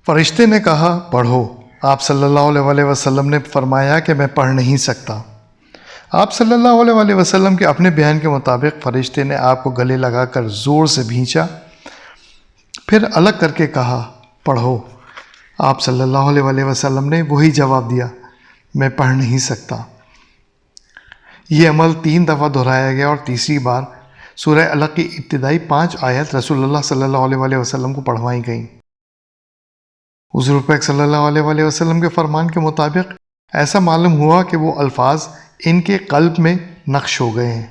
فرشتے نے کہا پڑھو۔ آپ صلی اللہ علیہ وسلم نے فرمایا کہ میں پڑھ نہیں سکتا۔ آپ صلی اللہ علیہ وسلم کے اپنے بیان کے مطابق فرشتے نے آپ کو گلے لگا کر زور سے بھینچا، پھر الگ کر کے کہا پڑھو۔ آپ صلی اللہ علیہ وسلم نے وہی جواب دیا، میں پڑھ نہیں سکتا۔ یہ عمل 3 دفعہ دہرایا گیا اور تیسری بار سورہ علق کی ابتدائی 5 آیت رسول اللہ صلی اللہ علیہ وسلم کو پڑھوائی گئیں۔ حضور پاک صلی اللہ علیہ وسلم کے فرمان کے مطابق ایسا معلوم ہوا کہ وہ الفاظ ان کے قلب میں نقش ہو گئے ہیں۔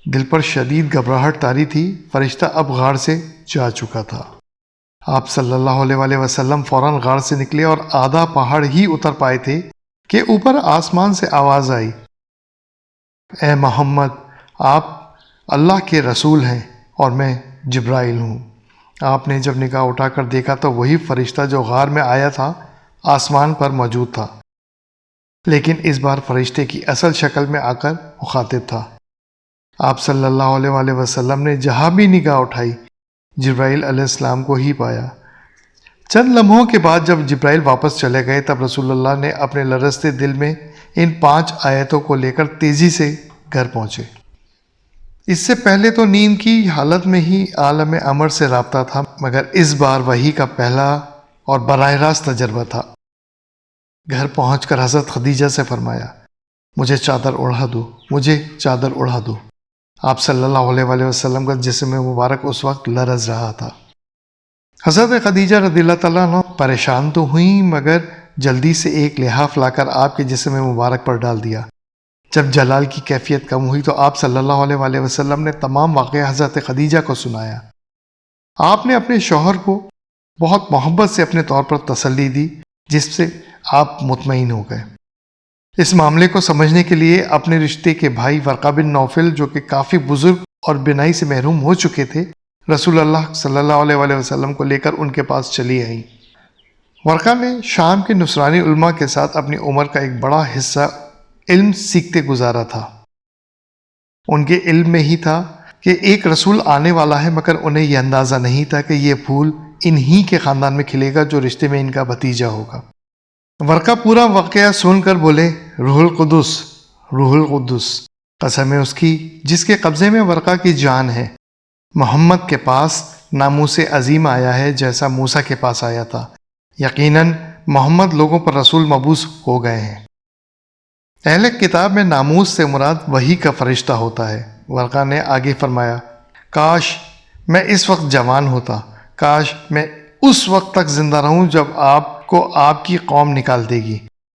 دل پر شدید گھبراہٹ طاری تھی، فرشتہ اب غار سے جا چکا تھا۔ آپ صلی اللہ علیہ وسلم فوراً غار سے نکلے اور آدھا پہاڑ ہی اتر پائے تھے کہ اوپر آسمان سے آواز آئی، اے محمد، آپ اللہ کے رسول ہیں اور میں جبرائیل ہوں۔ آپ نے جب نگاہ اٹھا کر دیکھا تو وہی فرشتہ جو غار میں آیا تھا آسمان پر موجود تھا، لیکن اس بار فرشتے کی اصل شکل میں آ کر مخاطب تھا۔ آپ صلی اللہ علیہ وسلم نے جہاں بھی نگاہ اٹھائی جبرائیل علیہ السلام کو ہی پایا۔ چند لمحوں کے بعد جب جبرائیل واپس چلے گئے تب رسول اللہ نے اپنے لرزتے دل میں ان 5 آیتوں کو لے کر تیزی سے گھر پہنچے۔ اس سے پہلے تو نیند کی حالت میں ہی عالم امر سے رابطہ تھا، مگر اس بار وحی کا پہلا اور براہ راست تجربہ تھا۔ گھر پہنچ کر حضرت خدیجہ سے فرمایا، مجھے چادر اڑا دو، مجھے چادر اڑا دو۔ آپ صلی اللہ علیہ وسلم کا جسم مبارک اس وقت لرز رہا تھا۔ حضرت خدیجہ رضی اللہ تعالیٰ عنہ پریشان تو ہوئیں، مگر جلدی سے ایک لحاف لا کر آپ کے جسم مبارک پر ڈال دیا۔ جب جلال کی کیفیت کم ہوئی تو آپ صلی اللہ علیہ وسلم نے تمام واقعہ حضرت خدیجہ کو سنایا۔ آپ نے اپنے شوہر کو بہت محبت سے اپنے طور پر تسلی دی، جس سے آپ مطمئن ہو گئے۔ اس معاملے کو سمجھنے کے لیے اپنے رشتے کے بھائی ورقہ بن نوفل، جو کہ کافی بزرگ اور بینائی سے محروم ہو چکے تھے، رسول اللہ صلی اللہ علیہ وسلم کو لے کر ان کے پاس چلی آئیں۔ ورقہ نے شام کے نصرانی علماء کے ساتھ اپنی عمر کا ایک بڑا حصہ علم سیکھتے گزارا تھا۔ ان کے علم میں ہی تھا کہ ایک رسول آنے والا ہے، مگر انہیں یہ اندازہ نہیں تھا کہ یہ پھول انہی کے خاندان میں کھلے گا جو رشتے میں ان کا بھتیجا ہوگا۔ ورقہ پورا واقعہ سن کر بولے، روح القدس، روح القدس، قسم ہے اس کی جس کے قبضے میں ورقہ کی جان ہے، محمد کے پاس ناموس عظیم آیا ہے جیسا موسیٰ کے پاس آیا تھا۔ یقیناً محمد لوگوں پر رسول مبعوث ہو گئے ہیں۔ اہل کتاب میں ناموس سے مراد وحی کا فرشتہ ہوتا ہے۔ ورقہ نے آگے فرمایا، کاش میں اس وقت جوان ہوتا، کاش میں اس وقت تک زندہ رہوں جب آپ کو آپ کی قوم نکال دے گی۔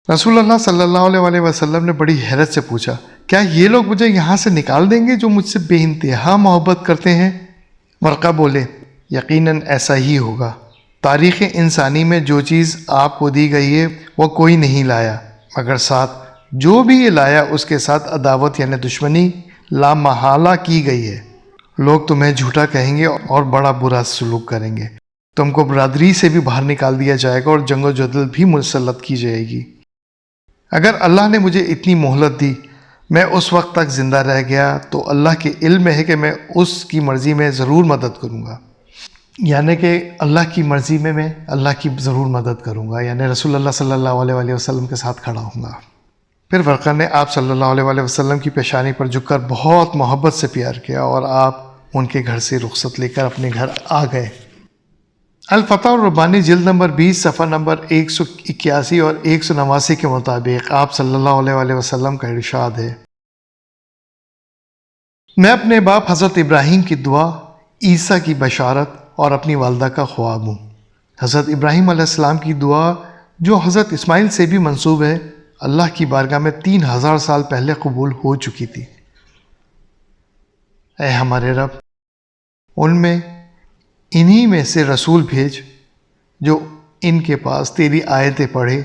رسول اللہ صلی اللہ علیہ وسلم نے بڑی حیرت سے پوچھا، کیا یہ لوگ مجھے یہاں سے نکال دیں گے جو مجھ سے بے انتہا محبت کرتے ہیں؟ ورقہ بولے، یقیناً ایسا ہی ہوگا۔ تاریخ انسانی میں جو چیز آپ کو دی گئی ہے وہ کوئی نہیں لایا، مگر ساتھ جو بھی یہ لایا اس کے ساتھ عداوت یعنی دشمنی لامحالہ کی گئی ہے۔ لوگ تمہیں جھوٹا کہیں گے اور بڑا برا سلوک کریں گے، تم کو برادری سے بھی باہر نکال دیا جائے گا اور جنگ و جدل بھی مسلط کی جائے گی۔ اگر اللہ نے مجھے اتنی مہلت دی، میں اس وقت تک زندہ رہ گیا تو اللہ کے علم میں ہے کہ میں اس کی مرضی میں ضرور مدد کروں گا، یعنی کہ اللہ کی مرضی میں اللہ کی ضرور مدد کروں گا، یعنی رسول اللہ صلی اللہ علیہ وسلم کے ساتھ کھڑا ہوں گا۔ پھر ورقہ نے آپ صلی اللہ علیہ وسلم کی پیشانی پر جھک کر بہت محبت سے پیار کیا اور آپ ان کے گھر سے رخصت لے کر اپنے گھر آ گئے۔ الفتح الربانی جلد نمبر 20 صفحہ نمبر 181 اور 189 کے مطابق آپ صلی اللہ علیہ وسلم کا ارشاد ہے، میں اپنے باپ حضرت ابراہیم کی دعا، عیسیٰ کی بشارت اور اپنی والدہ کا خواب ہوں۔ حضرت ابراہیم علیہ السلام کی دعا جو حضرت اسماعیل سے بھی منسوب ہے، اللہ کی بارگاہ میں 3000 سال پہلے قبول ہو چکی تھی۔ اے ہمارے رب، ان میں انہی میں سے رسول بھیج جو ان کے پاس تیری آیتیں پڑھے،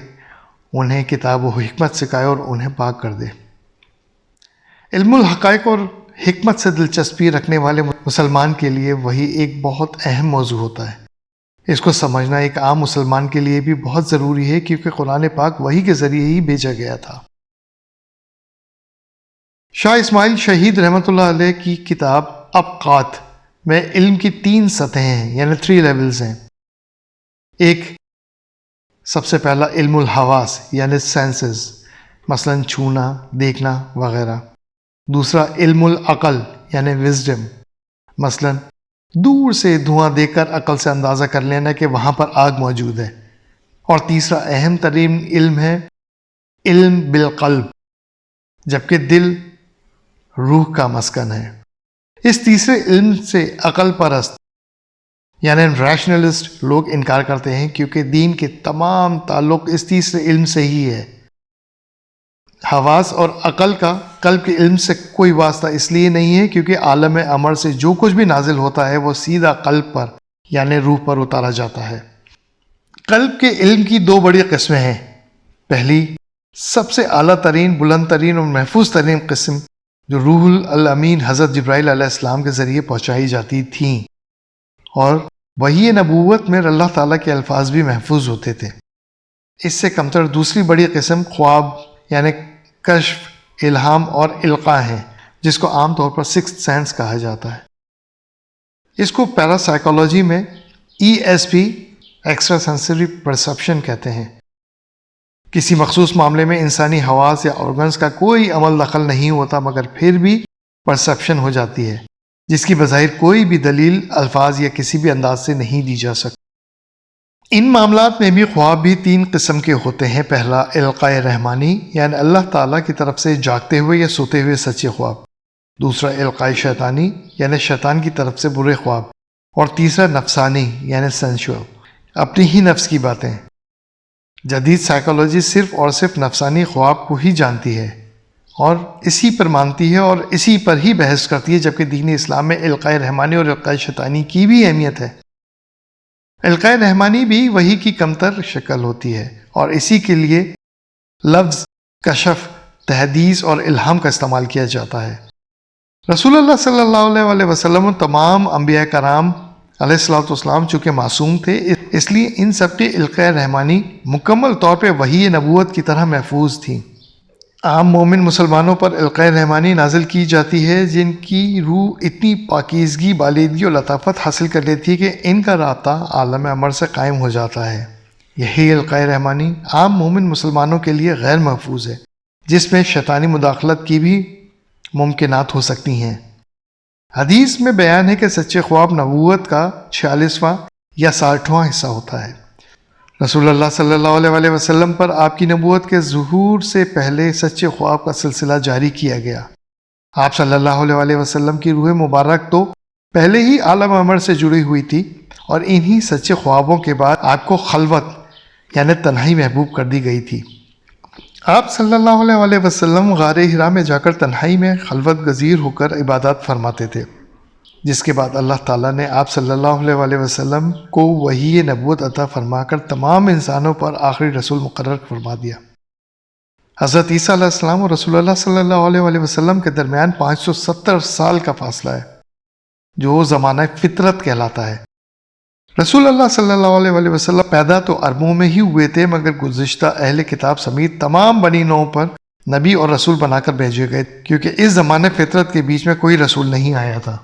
انہیں کتاب و حکمت سکھائے اور انہیں پاک کر دے۔ علم الحقائق اور حکمت سے دلچسپی رکھنے والے مسلمان کے لیے وہی ایک بہت اہم موضوع ہوتا ہے۔ اس کو سمجھنا ایک عام مسلمان کے لیے بھی بہت ضروری ہے، کیونکہ قرآن پاک وحی کے ذریعے ہی بھیجا گیا تھا۔ شاہ اسماعیل شہید رحمۃ اللہ علیہ کی کتاب ابقات میں علم کی 3 سطحیں ہیں، یعنی 3 لیولز ہیں۔ ایک سب سے پہلا علم الحواس یعنی سینسز، مثلا چھونا، دیکھنا وغیرہ۔ دوسرا علم العقل یعنی وزڈم، مثلا دور سے دھواں دیکھ کر عقل سے اندازہ کر لینا کہ وہاں پر آگ موجود ہے۔ اور تیسرا اہم ترین علم ہے علم بالقلب، جبکہ دل روح کا مسکن ہے۔ اس تیسرے علم سے عقل پرست یعنی ریشنلسٹ لوگ انکار کرتے ہیں، کیونکہ دین کے تمام تعلق اس تیسرے علم سے ہی ہے۔ حواس اور عقل کا قلب کے علم سے کوئی واسطہ اس لیے نہیں ہے کیونکہ عالم امر سے جو کچھ بھی نازل ہوتا ہے وہ سیدھا قلب پر یعنی روح پر اتارا جاتا ہے۔ قلب کے علم کی دو بڑی قسمیں ہیں۔ پہلی سب سے اعلیٰ ترین، بلند ترین اور محفوظ ترین قسم جو روح الامین حضرت جبرائیل علیہ السلام کے ذریعے پہنچائی جاتی تھیں، اور وحی نبوت میں اللہ تعالیٰ کے الفاظ بھی محفوظ ہوتے تھے۔ اس سے کمتر دوسری بڑی قسم خواب یعنی کشف، الہام اور القاء ہیں، جس کو عام طور پر سکس سینس کہا جاتا ہے۔ اس کو پیرا سائیکالوجی میں ESP ایکسٹرا سینسری پرسیپشن کہتے ہیں۔ کسی مخصوص معاملے میں انسانی حواس یا آرگنز کا کوئی عمل دخل نہیں ہوتا، مگر پھر بھی پرسیپشن ہو جاتی ہے، جس کی بظاہر کوئی بھی دلیل الفاظ یا کسی بھی انداز سے نہیں دی جا سکتی۔ ان معاملات میں بھی خواب بھی تین قسم کے ہوتے ہیں۔ پہلا القاء رحمانی یعنی اللہ تعالیٰ کی طرف سے جاگتے ہوئے یا سوتے ہوئے سچے خواب۔ دوسرا القاء شیطانی یعنی شیطان کی طرف سے برے خواب۔ اور تیسرا نفسانی یعنی سینشول، اپنی ہی نفس کی باتیں۔ جدید سائیکالوجی صرف اور صرف نفسانی خواب کو ہی جانتی ہے اور اسی پر مانتی ہے اور اسی پر ہی بحث کرتی ہے، جبکہ دین اسلام میں القاء رحمانی اور القاء شیطانی کی بھی اہمیت ہے۔ القاء رحمانی بھی وحی کی کمتر شکل ہوتی ہے، اور اسی کے لیے لفظ کشف، تحدیث اور الہام کا استعمال کیا جاتا ہے۔ رسول اللہ صلی اللہ علیہ وسلم و تمام انبیاء کرام علیہ السلام چونکہ معصوم تھے، اس لیے ان سب کی القاء رحمانی مکمل طور پہ وحی نبوت کی طرح محفوظ تھی۔ عام مومن مسلمانوں پر القاء رحمانی نازل کی جاتی ہے جن کی روح اتنی پاکیزگی، بالیدگی اور لطافت حاصل کر لیتی ہے کہ ان کا رابطہ عالم امر سے قائم ہو جاتا ہے۔ یہی القاء رحمانی عام مومن مسلمانوں کے لیے غیر محفوظ ہے، جس میں شیطانی مداخلت کی بھی ممکنات ہو سکتی ہیں۔ حدیث میں بیان ہے کہ سچے خواب نبوت کا 46واں یا 60واں حصہ ہوتا ہے۔ رسول اللہ صلی اللہ علیہ وسلم پر آپ کی نبوت کے ظہور سے پہلے سچے خواب کا سلسلہ جاری کیا گیا۔ آپ صلی اللہ علیہ وسلم کی روح مبارک تو پہلے ہی عالم امر سے جڑی ہوئی تھی، اور انہی سچے خوابوں کے بعد آپ کو خلوت یعنی تنہائی محبوب کر دی گئی تھی۔ آپ صلی اللہ علیہ وسلم غار حرا میں جا کر تنہائی میں خلوت گزیر ہو کر عبادات فرماتے تھے، جس کے بعد اللہ تعالیٰ نے آپ صلی اللہ علیہ وسلم کو وحی نبوت عطا فرما کر تمام انسانوں پر آخری رسول مقرر فرما دیا۔ حضرت عیسیٰ علیہ السلام اور رسول اللہ صلی اللہ علیہ وسلم کے درمیان 570 سال کا فاصلہ ہے، جو زمانہ فطرت کہلاتا ہے۔ رسول اللہ صلی اللہ علیہ وسلم پیدا تو عربوں میں ہی ہوئے تھے، مگر گزشتہ اہل کتاب سمیت تمام بنی نوع پر نبی اور رسول بنا کر بھیجے گئے، کیونکہ اس زمانے فطرت کے بیچ میں کوئی رسول نہیں آیا تھا۔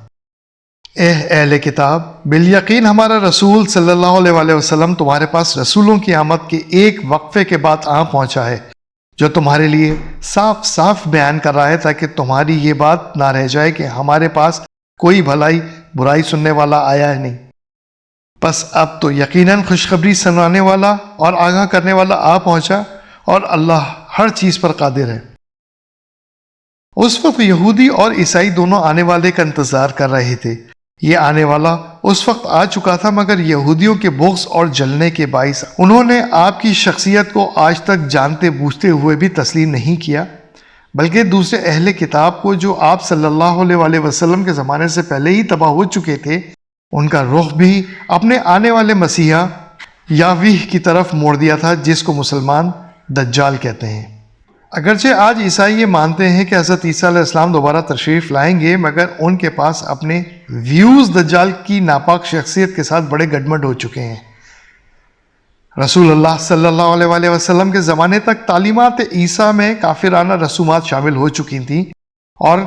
اے اہل کتاب، بالیقین ہمارا رسول صلی اللہ علیہ وسلم تمہارے پاس رسولوں کی آمد کے ایک وقفے کے بعد پہنچا ہے، جو تمہارے لیے صاف صاف بیان کر رہا ہے، تاکہ تمہاری یہ بات نہ رہ جائے کہ ہمارے پاس کوئی بھلائی برائی سننے والا آیا ہے نہیں۔ بس اب تو یقیناً خوشخبری سنانے والا اور آگاہ کرنے والا پہنچا، اور اللہ ہر چیز پر قادر ہے۔ اس وقت یہودی اور عیسائی دونوں آنے والے کا انتظار کر رہے تھے۔ یہ آنے والا اس وقت آ چکا تھا، مگر یہودیوں کے بغض اور جلنے کے باعث انہوں نے آپ کی شخصیت کو آج تک جانتے بوجھتے ہوئے بھی تسلیم نہیں کیا، بلکہ دوسرے اہل کتاب کو جو آپ صلی اللہ علیہ وسلم کے زمانے سے پہلے ہی تباہ ہو چکے تھے، ان کا رخ بھی اپنے آنے والے مسیحا یاویہ کی طرف موڑ دیا تھا، جس کو مسلمان دجال کہتے ہیں۔ اگرچہ آج عیسائی یہ مانتے ہیں کہ حضرت عیسیٰ علیہ السلام دوبارہ تشریف لائیں گے، مگر ان کے پاس اپنے ویوز دجال کی ناپاک شخصیت کے ساتھ بڑے گڈمڈ ہو چکے ہیں۔ رسول اللہ صلی اللہ علیہ وسلم کے زمانے تک تعلیمات عیسیٰ میں کافرانہ رسومات شامل ہو چکی تھیں، اور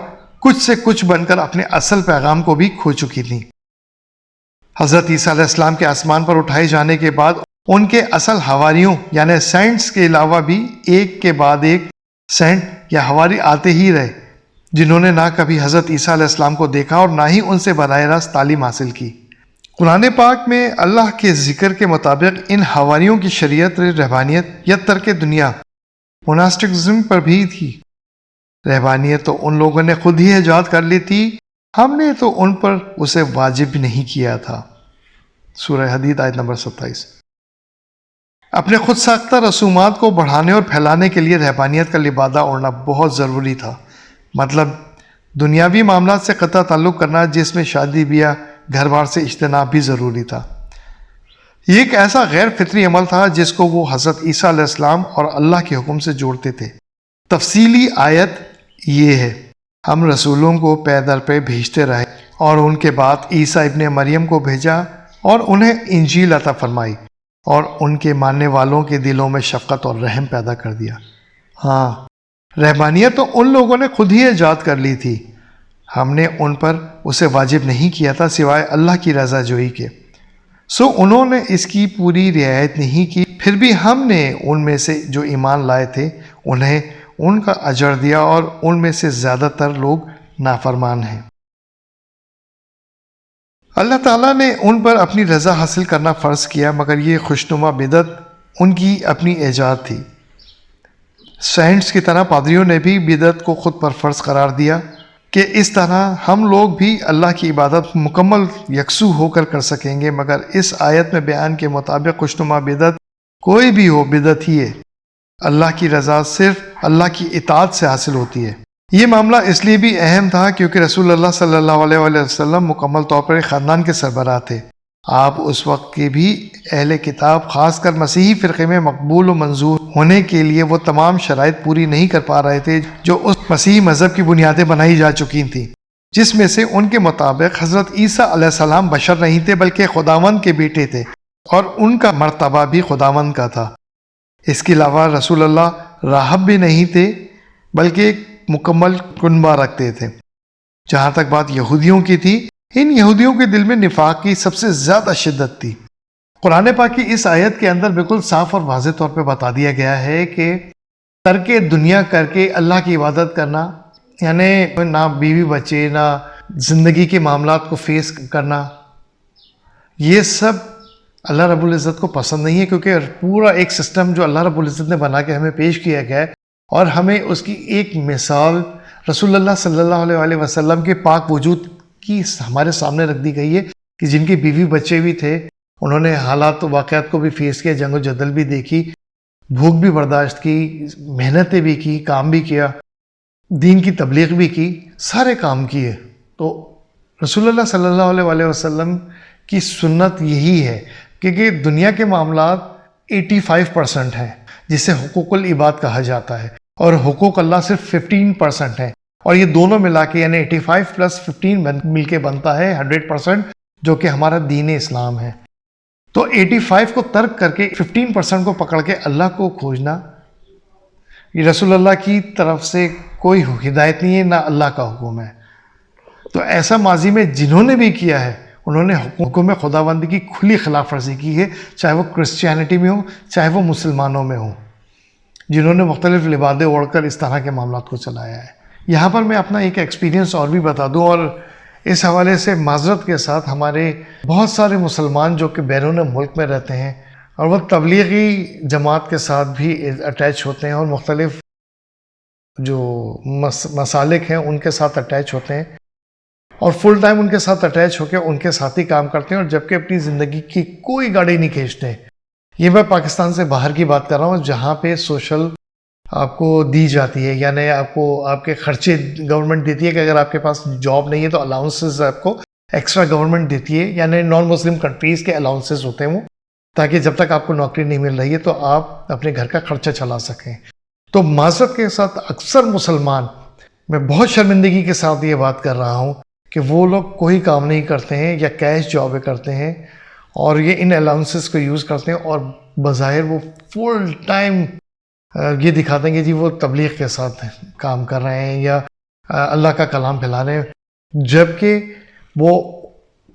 کچھ سے کچھ بن کر اپنے اصل پیغام کو بھی کھو چکی تھیں۔ حضرت عیسیٰ علیہ السلام کے آسمان پر اٹھائے جانے کے بعد ان کے اصل حواریوں یعنی سینٹس کے علاوہ بھی ایک کے بعد ایک سینٹ یا حواری آتے ہی رہے، جنہوں نے نہ کبھی حضرت عیسیٰ علیہ السلام کو دیکھا اور نہ ہی ان سے براہ راست تعلیم حاصل کی۔ قرآن پاک میں اللہ کے ذکر کے مطابق ان حواریوں کی شریعت رہبانیت یا ترک دنیا موناسٹکزم پر بھی تھی۔ رہبانیت تو ان لوگوں نے خود ہی ایجاد کر لی تھی، ہم نے تو ان پر اسے واجب نہیں کیا تھا۔ سورہ حدید آیت نمبر 27۔ اپنے خود ساختہ رسومات کو بڑھانے اور پھیلانے کے لیے رہبانیت کا لبادہ اوڑھنا بہت ضروری تھا، مطلب دنیاوی معاملات سے قطع تعلق کرنا، جس میں شادی بیاہ گھر بار سے اجتناب بھی ضروری تھا۔ یہ ایک ایسا غیر فطری عمل تھا جس کو وہ حضرت عیسیٰ علیہ السلام اور اللہ کے حکم سے جوڑتے تھے۔ تفصیلی آیت یہ ہے، ہم رسولوں کو پے در پہ بھیجتے رہے اور ان کے بعد عیسیٰ ابن مریم کو بھیجا اور انہیں انجیل عطا فرمائی اور ان کے ماننے والوں کے دلوں میں شفقت اور رحم پیدا کر دیا۔ ہاں، رہبانیت تو ان لوگوں نے خود ہی ایجاد کر لی تھی، ہم نے ان پر اسے واجب نہیں کیا تھا سوائے اللہ کی رضا جوئی کے۔ سو انہوں نے اس کی پوری رعایت نہیں کی، پھر بھی ہم نے ان میں سے جو ایمان لائے تھے انہیں ان کا اجر دیا اور ان میں سے زیادہ تر لوگ نافرمان ہیں۔ اللہ تعالیٰ نے ان پر اپنی رضا حاصل کرنا فرض کیا، مگر یہ خوشنما بدعت ان کی اپنی ایجاد تھی۔ سینٹس کی طرح پادریوں نے بھی بدعت کو خود پر فرض قرار دیا کہ اس طرح ہم لوگ بھی اللہ کی عبادت مکمل یکسو ہو کر سکیں گے، مگر اس آیت میں بیان کے مطابق خوشنما بدعت کوئی بھی ہو بدعت ہی ہے۔ اللہ کی رضا صرف اللہ کی اطاعت سے حاصل ہوتی ہے۔ یہ معاملہ اس لیے بھی اہم تھا کیونکہ رسول اللہ صلی اللہ علیہ وآلہ وسلم مکمل طور پر ایک خاندان کے سربراہ تھے۔ آپ اس وقت کے بھی اہل کتاب، خاص کر مسیحی فرقے میں مقبول و منظور ہونے کے لیے وہ تمام شرائط پوری نہیں کر پا رہے تھے جو اس مسیحی مذہب کی بنیادیں بنائی جا چکی تھیں، جس میں سے ان کے مطابق حضرت عیسیٰ علیہ السلام بشر نہیں تھے بلکہ خداوند کے بیٹے تھے اور ان کا مرتبہ بھی خداوند کا تھا۔ اس کے علاوہ رسول اللہ راہب بھی نہیں تھے بلکہ ایک مکمل کنبہ رکھتے تھے۔ جہاں تک بات یہودیوں کی تھی، ان یہودیوں کے دل میں نفاق کی سب سے زیادہ شدت تھی۔ قرآن پاک کی اس آیت کے اندر بالکل صاف اور واضح طور پہ بتا دیا گیا ہے کہ ترک دنیا کر کے اللہ کی عبادت کرنا، یعنی نہ بیوی بچے، نہ زندگی کے معاملات کو فیس کرنا، یہ سب اللہ رب العزت کو پسند نہیں ہے، کیونکہ پورا ایک سسٹم جو اللہ رب العزت نے بنا کے ہمیں پیش کیا گیا ہے اور ہمیں اس کی ایک مثال رسول اللہ صلی اللہ علیہ وآلہ وسلم کے پاک وجود کی ہمارے سامنے رکھ دی گئی ہے کہ جن کے بیوی بچے بھی تھے، انہوں نے حالات و واقعات کو بھی فیس کیا، جنگ و جدل بھی دیکھی، بھوک بھی برداشت کی، محنتیں بھی کی، کام بھی کیا، دین کی تبلیغ بھی کی، سارے کام کیے۔ تو رسول اللہ صلی اللہ علیہ وآلہ وسلم کی سنت یہی ہے کہ دنیا کے معاملات 85% ہیں جسے حقوق العباد کہا جاتا ہے، اور حقوق اللہ صرف 15% ہیں، اور یہ دونوں ملا کے یعنی 85 + 15 مل کے بنتا ہے 100%، جو کہ ہمارا دین اسلام ہے۔ تو 85 کو ترک کر کے 15% کو پکڑ کے اللہ کو کھوجنا، یہ رسول اللہ کی طرف سے کوئی ہدایت نہیں ہے، نہ اللہ کا حکم ہے۔ تو ایسا ماضی میں جنہوں نے بھی کیا ہے، انہوں نے حکم خداوندی کی کھلی خلاف ورزی کی ہے، چاہے وہ کرسچینٹی میں ہو، چاہے وہ مسلمانوں میں ہو، جنہوں نے مختلف لبادے اوڑھ کر اس طرح کے معاملات کو چلایا ہے۔ یہاں پر میں اپنا ایک ایکسپیرینس اور بھی بتا دوں، اور اس حوالے سے معذرت کے ساتھ ہمارے بہت سارے مسلمان جو کہ بیرون ملک میں رہتے ہیں اور وہ تبلیغی جماعت کے ساتھ بھی اٹیچ ہوتے ہیں اور مختلف جو مسالک ہیں ان کے ساتھ اٹیچ ہوتے ہیں اور فل ٹائم ان کے ساتھ اٹیچ ہو کے ان کے ساتھ ہی کام کرتے ہیں، اور جبکہ اپنی زندگی کی کوئی گاڑی نہیں کھینچتے ہیں۔ یہ میں پاکستان سے باہر کی بات کر رہا ہوں، جہاں پہ سوشل آپ کو دی جاتی ہے، یعنی آپ کو آپ کے خرچے گورنمنٹ دیتی ہے کہ اگر آپ کے پاس جاب نہیں ہے تو الاؤنسز آپ کو ایکسٹرا گورنمنٹ دیتی ہے، یعنی نان مسلم کنٹریز کے الاؤنسز ہوتے ہیں وہ، تاکہ جب تک آپ کو نوکری نہیں مل رہی ہے تو آپ اپنے گھر کا خرچہ چلا سکیں۔ تو معذرت کے ساتھ اکثر مسلمان، میں بہت شرمندگی کے ساتھ یہ بات کر رہا ہوں کہ وہ لوگ کوئی کام نہیں کرتے ہیں یا کیش جابیں کرتے ہیں اور یہ ان الاؤنسز کو یوز کرتے ہیں، اور بظاہر وہ فل ٹائم یہ دکھاتے ہیں کہ جی وہ تبلیغ کے ساتھ کام کر رہے ہیں یا اللہ کا کلام پھیلا رہے ہیں، جبکہ وہ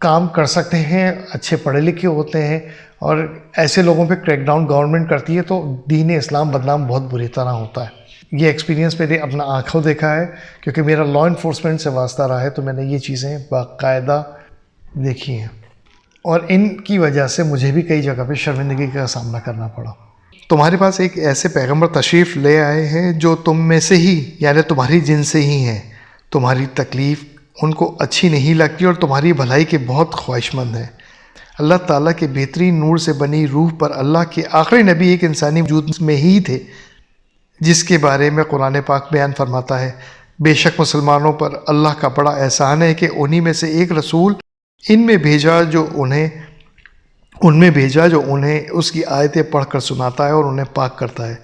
کام کر سکتے ہیں، اچھے پڑھے لکھے ہوتے ہیں اور ایسے لوگوں پہ کریک ڈاؤن گورنمنٹ کرتی ہے تو دین اسلام بدنام بہت بری طرح ہوتا ہے۔ یہ ایکسپیرینس میں نے اپنا آنکھوں دیکھا ہے، کیونکہ میرا لا انفورسمنٹ سے واسطہ رہا ہے، تو میں نے یہ چیزیں باقاعدہ دیکھی ہیں، اور ان کی وجہ سے مجھے بھی کئی جگہ پہ شرمندگی کا سامنا کرنا پڑا۔ تمہارے پاس ایک ایسے پیغمبر تشریف لے آئے ہیں جو تم میں سے ہی، یعنی تمہاری جن سے ہی ہیں، تمہاری تکلیف ان کو اچھی نہیں لگتی اور تمہاری بھلائی کے بہت خواہش مند ہیں۔ اللہ تعالیٰ کے بہترین نور سے بنی روح پر اللہ کے آخری نبی ایک انسانی وجود میں ہی تھے، جس کے بارے میں قرآن پاک بیان فرماتا ہے، بے شک مسلمانوں پر اللہ کا بڑا احسان ہے کہ انہی میں سے ایک رسول ان میں بھیجا جو انہیں اس کی آیتیں پڑھ کر سناتا ہے اور انہیں پاک کرتا ہے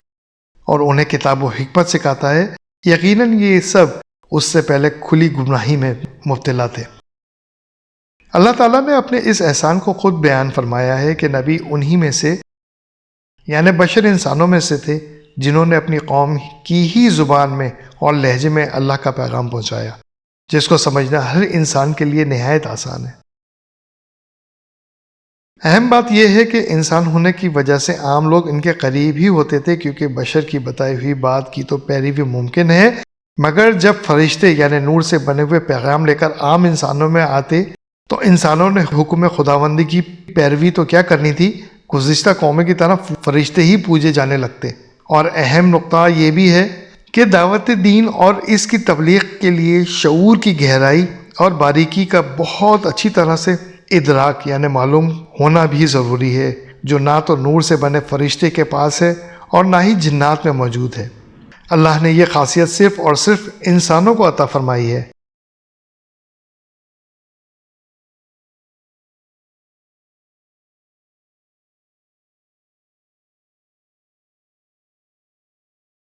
اور انہیں کتاب و حکمت سکھاتا ہے۔ یقیناً یہ سب اس سے پہلے کھلی گمراہی میں مبتلا تھے۔ اللہ تعالیٰ نے اپنے اس احسان کو خود بیان فرمایا ہے کہ نبی انہی میں سے، یعنی بشر انسانوں میں سے تھے، جنہوں نے اپنی قوم کی ہی زبان میں اور لہجے میں اللہ کا پیغام پہنچایا، جس کو سمجھنا ہر انسان کے لیے نہایت آسان ہے۔ اہم بات یہ ہے کہ انسان ہونے کی وجہ سے عام لوگ ان کے قریب ہی ہوتے تھے، کیونکہ بشر کی بتائی ہوئی بات کی تو پیروی ممکن ہے، مگر جب فرشتے یعنی نور سے بنے ہوئے پیغام لے کر عام انسانوں میں آتے تو انسانوں نے حکم خداوندی کی پیروی تو کیا کرنی تھی، گزشتہ قوموں کی طرح فرشتے ہی پوجے جانے لگتے۔ اور اہم نقطہ یہ بھی ہے کہ دعوت دین اور اس کی تبلیغ کے لیے شعور کی گہرائی اور باریکی کا بہت اچھی طرح سے ادراک یعنی معلوم ہونا بھی ضروری ہے، جو نہ تو نور سے بنے فرشتے کے پاس ہے اور نہ ہی جنات میں موجود ہے۔ اللہ نے یہ خاصیت صرف اور صرف انسانوں کو عطا فرمائی ہے۔